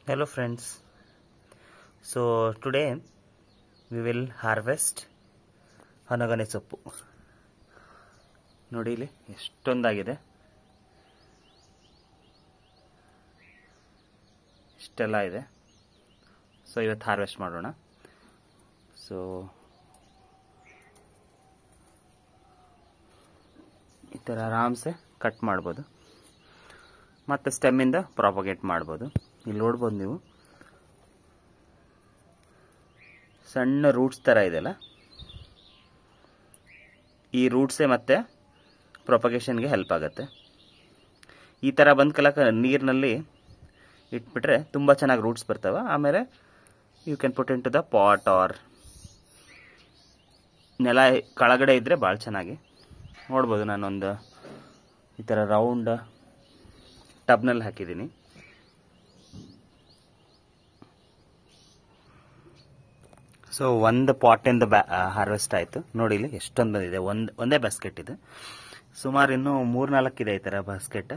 Hello friends, so today we will harvest ಹನಗನೆ ಸೊಪ್ಪು. ನೋಡಿ ಇಲ್ಲಿ ಎಷ್ಟೊಂದಾಗಿದೆ, ಇಷ್ಟೆಲ್ಲ ಇದೆ. ಸೊ ಇವತ್ತು ಹಾರ್ವೆಸ್ಟ್ ಮಾಡೋಣ. ಸೊ ಈ ಥರ ಆರಾಮ್ಸೆ ಕಟ್ ಮಾಡ್ಬೋದು, ಮತ್ತು ಸ್ಟೆಮ್ಮಿಂದ ಪ್ರಾಪಗೇಟ್ ಮಾಡ್ಬೋದು. ಇಲ್ಲಿ ನೋಡ್ಬೋದು ನೀವು, ಸಣ್ಣ ರೂಟ್ಸ್ ಥರ ಇದೆಯಲ್ಲ, ಈ ರೂಟ್ಸೇ ಮತ್ತೆ ಪ್ರೊಪಗೇಷನ್ಗೆ ಹೆಲ್ಪ್ ಆಗುತ್ತೆ. ಈ ಥರ ಬಂದ ಕಲಕ ನೀರಿನಲ್ಲಿ ಇಟ್ಬಿಟ್ರೆ ತುಂಬ ಚೆನ್ನಾಗಿ ರೂಟ್ಸ್ ಬರ್ತವೆ. ಆಮೇಲೆ you can put into the pot or ನೆಲ ಕೆಳಗಡೆ ಇದ್ದರೆ ಭಾಳ ಚೆನ್ನಾಗಿ. ನೋಡ್ಬೋದು, ನಾನೊಂದು ಈ ಥರ ರೌಂಡ್ ಟಬ್ನಲ್ಲಿ ಹಾಕಿದ್ದೀನಿ. ಸೊ ಒಂದು ಪಾಟಿಂದ ಹಾರ್ವೆಸ್ಟ್ ಆಯಿತು. ನೋಡಿ ಇಲ್ಲಿ ಎಷ್ಟೊಂದು ಬಂದಿದೆ, ಒಂದೇ ಬಾಸ್ಕೆಟ್ ಇದೆ. ಸುಮಾರು ಇನ್ನೂ 3-4 ಇದೆ ಈ ಥರ ಬಾಸ್ಕೆಟ್.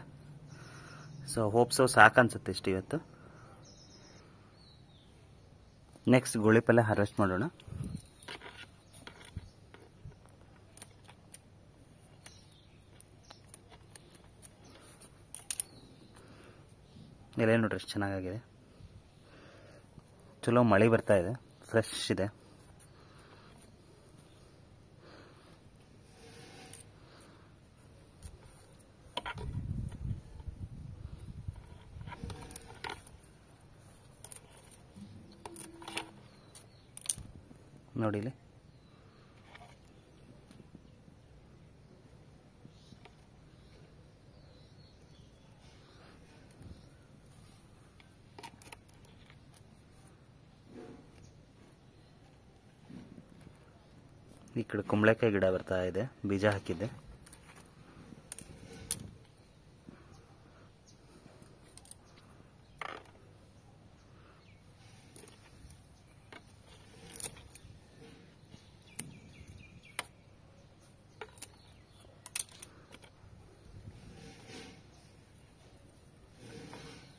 ಸೊ ಹೋಪ್ ಸೊ ಸಾಕನ್ಸುತ್ತೆ ಇಷ್ಟು ಇವತ್ತು. ನೆಕ್ಸ್ಟ್ ಗುಳಿ ಪಲ್ಯ ಹಾರ್ವೆಸ್ಟ್ ಮಾಡೋಣ. ಎಲೆ ನೋಡ್ರಿ ಎಷ್ಟು ಚೆನ್ನಾಗಿದೆ, ಚಲೋ ಮಳೆ ಬರ್ತಾ ಇದೆ, ಫ್ರೆಶ್ ಇದೆ. ನೋಡಿಲಿ ಈ ಕಡೆ ಕುಂಬಳಕಾಯಿ ಗಿಡ ಬರ್ತಾ ಇದೆ, ಬೀಜ ಹಾಕಿದ್ದೆ.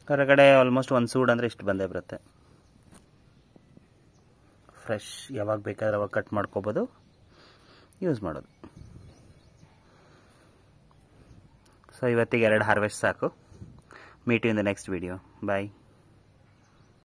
ಹೊರಗಡೆ ಆಲ್ಮೋಸ್ಟ್ ಒಂದು ಸೂಡ್ ಅಂದರೆ ಇಷ್ಟು ಬಂದೇ ಬರುತ್ತೆ. ಫ್ರೆಶ್ ಯಾವಾಗ ಬೇಕಾದ್ರೆ ಅವಾಗ ಕಟ್ ಮಾಡ್ಕೋಬೋದು, ಯೂಸ್ ಮಾಡೋದು. ಸೊ ಇವತ್ತಿಗೆ 2 ಹಾರ್ವೆಸ್ಟ್ ಸಾಕು. Meet you in the next video. Bye.